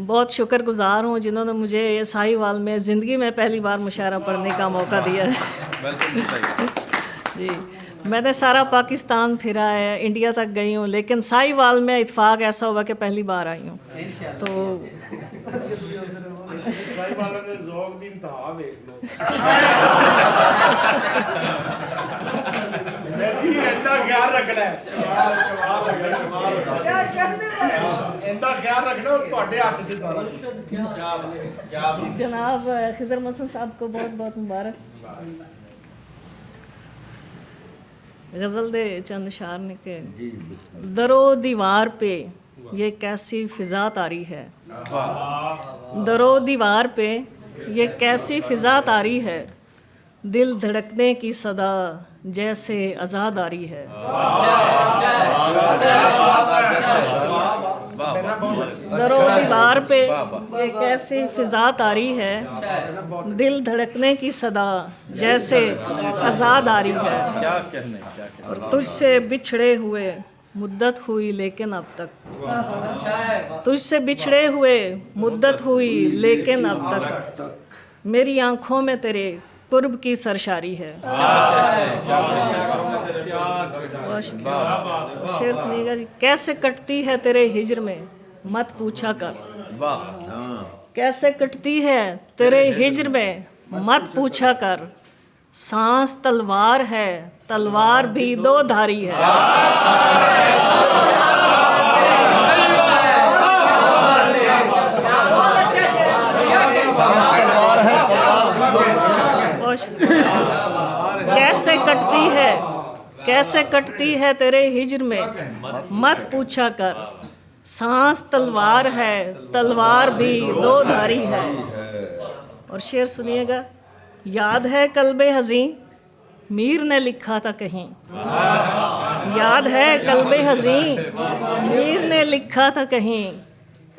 बहुत शुक्रगुजार हूँ जिन्होंने मुझे ये साहिवाल में ज़िंदगी में पहली बार मुशायरा पढ़ने का मौका दिया है। जी, मैंने सारा पाकिस्तान फिरा है, इंडिया तक गई हूँ, लेकिन साहिवाल में इत्फाक ऐसा हुआ कि पहली बार आई हूँ। तो जनाब खिजर मसन साहब को बहुत बहुत मुबारक। गज़ल दे चंद शार ने के दरो दीवार पे ये कैसी फ़िज़ा तारी है, दरो दीवार पे ये कैसी फ़िज़ा तारी है, दिल धड़कने की सदा जैसे आज़ादारी है। दरो दीवार पे ये कैसी फ़िज़ा तारी है, दिल धड़कने की सदा जैसे आज़ादारी है। और तुझसे बिछड़े हुए मुद्दत हुई लेकिन अब तक, तुझसे बिछड़े हुए मुद्दत हुई लेकिन अब तक मेरी आंखों में तेरे कुर्ब की सरशारी है। शेर सुनिएगा जी। कैसे कटती है तेरे हिज्र में मत पूछा कर, कैसे कटती है तेरे हिज्र में मत पूछा कर, सांस तलवार है तलवार भी दो धारी है। कैसे कटती है, कैसे कटती है तेरे हिज्र में मत पूछा कर, सांस तलवार है तलवार भी दो धारी है। और शेर सुनिएगा। याद है कल्बे हज़ीं मीर ने लिखा था कहीं, याद है कल्बे हज़ीं मीर ने लिखा था कहीं,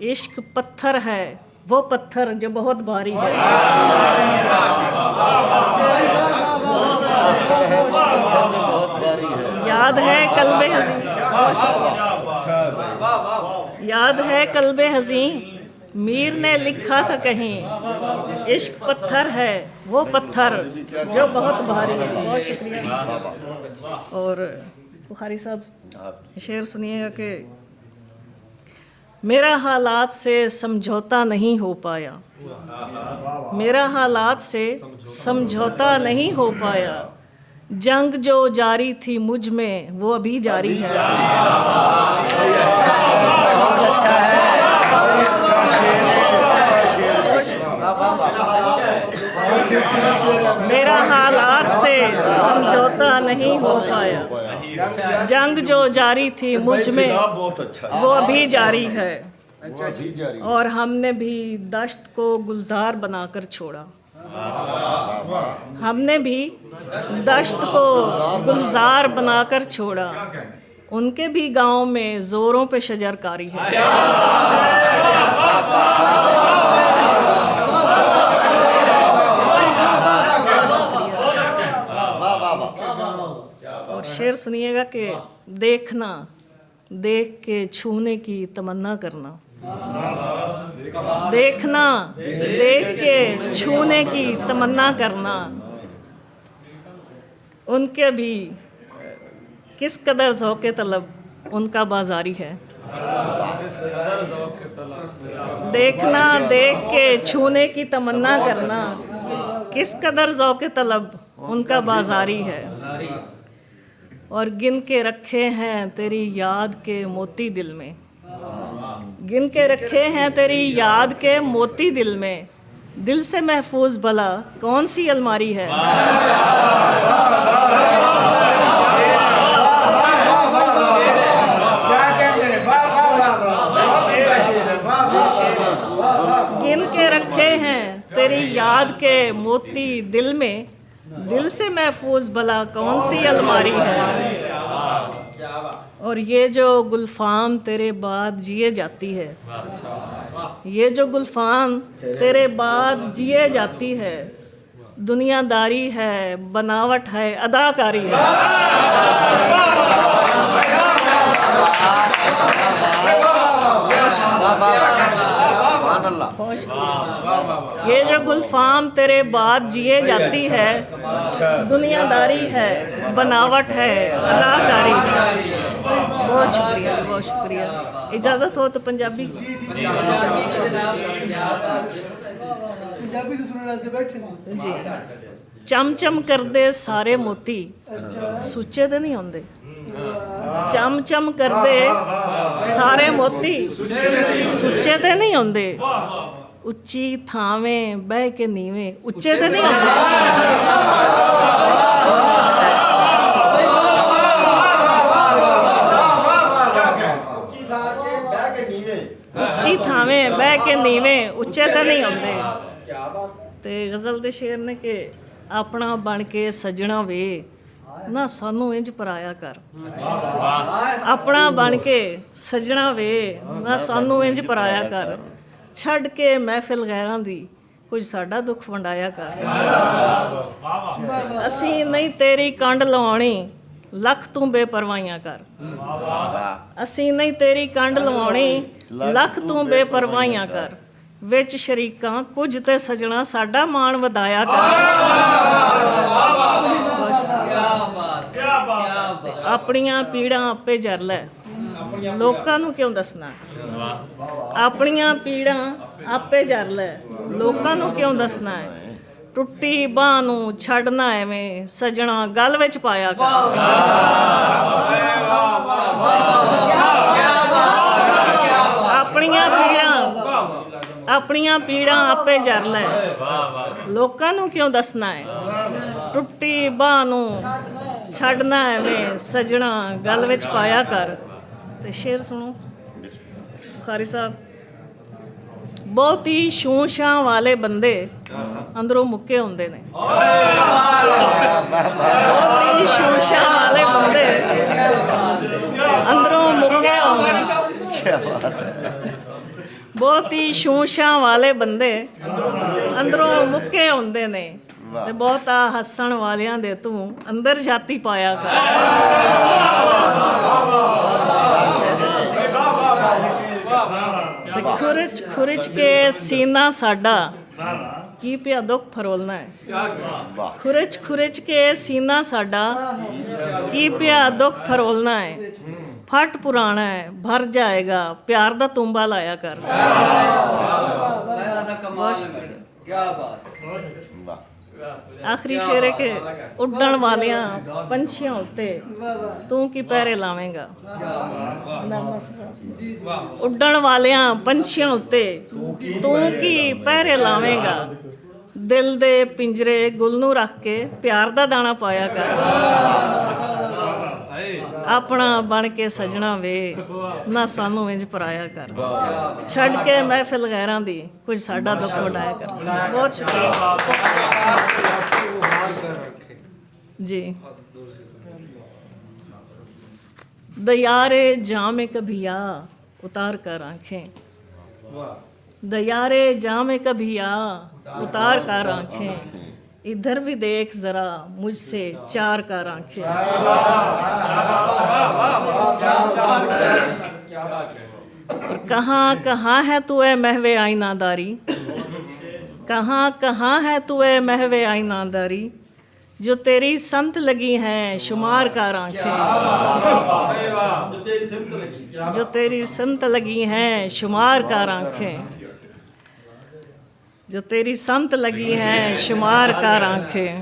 इश्क पत्थर है वो पत्थर जो बहुत भारी है। याद है कल्बे हज़ीं, याद है कल्बे हज़ीं मीर ने लिखा था कहीं, इश्क पत्थर है वो पत्थर जो बहुत भारी है। बहुत शुक्रिया। और बुखारी साहब शेर सुनिएगा कि मेरा हालात से समझौता नहीं हो पाया, मेरा हालात से समझौता नहीं हो पाया, जंग जो जारी थी मुझ में वो अभी जारी है। मेरा हालात से समझौता नहीं हो पाया, जंग जो जारी थी मुझ में वो अभी जारी है। और हमने भी दश्त को गुलजार बनाकर छोड़ा, हमने भी दश्त को गुलजार बनाकर छोड़ा, उनके भी गांव में जोरों पे शजरकारी है। और शेर सुनिएगा कि देखना देख के छूने की तमन्ना करना, देखना देख के छूने की तमन्ना करना, उनके भी किस कदर ज़ौक़े तलब उनका बाजारी है। देखना देख के छूने की तमन्ना करना, किस कदर ज़ौक़े तलब उनका बाजारी है। और गिन के रखे हैं तेरी याद के मोती दिल में, गिन के रखे हैं तेरी याद के मोती दिल में, दिल से महफूज भला कौन सी अलमारी है। गिन के रखे हैं तेरी याद के मोती दिल में, दिल से महफूज भला कौन सी अलमारी है। और ये जो गुलफाम तेरे बाद जिए जाती है, ये जो गुलफाम तेरे बाद जिए जाती है, दुनियादारी है बनावट है अदाकारी है। बहुत शुक्रिया। ये जो गुलफाम तेरे बाद जिए जाती है, दुनियादारी है, बनावट है, अदाकारी है। बहुत शुक्रिया, बहुत शुक्रिया। इजाज़त हो तो पंजाबी जी। चम चम करदे सारे मोती सुच्चे तो नहीं होंदे। चम चम करदे सारे मोती सुच्चे ते नहीं होंदे। उच्ची थावें बह के नीवें उच्चे ते नहीं होंदे। उच्ची थावें बह के नीवें उच्चे ते नहीं होंदे। ते गज़ल दे शेर ने कि अपना बन के सजना वे ना सानू इंज पराया कर। अपना बन के सजना वे ना सानू इंज पराया कर। छड़ के महफिल गैरां दी कुछ साडा दुख वंडाया कर। असी नहीं तेरी कंड लवाणी लख तू बेपरवाहियां कर। असी नहीं तेरी कंड लवाणी लख तू बेपरवाहियां कर। विच शरीकां कुछ ते सजना साडा मान वधाया कर। अपनियां पीड़ां आपे जर लै लोकां नूं क्यों दसना। अपनियां पीड़ां आपे जर लै लोकां नूं क्यों दसना है। टुट्टी बांह नूं छड्डना एवें सजना गल विच पाया कर। अपनियां पीड़ां आपे जर लै लोकां नूं क्यों दसना है। टुट्टी बांह नूं छड्डना एवें सजना गल विच पाया कर। ते शेर सुनो बुखारी साहब। बहुत ही छूं छां वाले बंदे अंदरों मुक्के होंदे ने। बहुत ही छूं छां वाले बंदे अंदरों मुक्के होंदे ने। बहुत ही छूं छां वाले बंदे अंदरों मुक्के होंदे ने। ते बहुता हसन वालियां दे तू अंदर जाती पाया कर। खुरच खुरच के सीना साडा की पिया दुख फरोलना है। खुरच खुरच के सीना साडा की पिया दुख फरोलना है। फट पुराना है भर जाएगा प्यार दा तुम्बा लाया कर। आखिरी शेर है कि उड़न वालियां पंछियां उत्ते तू की पैरे लावेंगा। उड़न वालियां पंछियां उत्ते तू की पैरे लावेंगा। दिल दे पिंजरे गुल नूं रख के प्यार दा दाना पाया कर। अपना बन के सजना वे ना सानू इंज पराया कर। छड़ के महफिल गैरां दी कुछ साडा दुख वंडाया कर। बहुत शुक्रिया जी। दयारे जामे कभिया उतार कर आंखें। दयारे जामे कभिया उतार कर आंखें। इधर भी देख जरा मुझसे चार कर आंखें। कहाँ कहाँ है तू ए महवे आईनादारी। कहाँ कहाँ है तू ए महवे आईनादारी। जो तेरी संत लगी हैं शुमार कर आंखें। जो तेरी संत लगी हैं शुमार कर आंखें। जो तेरी संत लगी हैं शुमार कर आंखें।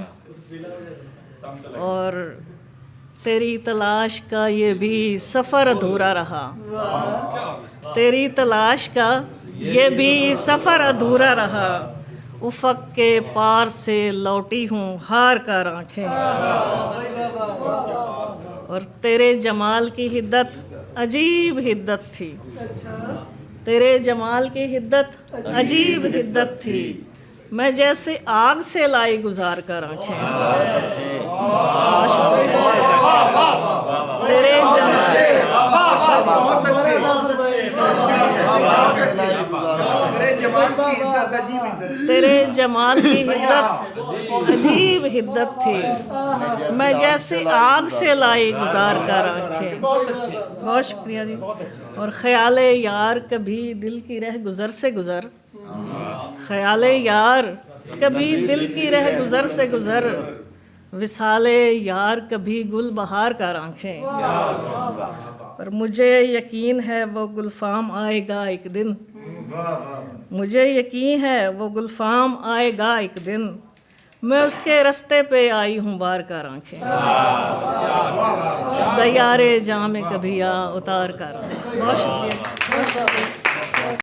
और तेरी तलाश का ये भी सफ़र अधूरा रहा। तेरी तलाश का ये भी सफ़र अधूरा रहा। उफ़क़ के पार से लौटी हूँ हार कर आंखें। और तेरे जमाल की हिद्दत अजीब हिद्दत थी। तेरे जमाल की हिद्दत अजीब हिद्दत थी। मैं जैसे आग से लाई गुजार कर आंखें। तेरे तेरे जमाल की हिद्दत अजीब हिद्दत थी। मैं जैसे आग से लाई गुजार कर आंखें। बहुत शुक्रिया जी। और ख्याल यार कभी दिल की रह गुजर से गुजर ख्याले यार कभी दिल की रह गुज़र से गुज़र, विसाले यार कभी गुल बहार का आंखें। पर मुझे यकीन है वो गुलफाम आएगा एक दिन, मुझे यकीन है वो गुलफाम आएगा एक दिन, मैं उसके रास्ते पे आई हूँ बार कर आंखें। दयारे जाम कभी आ उतार कर। बहुत शुक्रिया।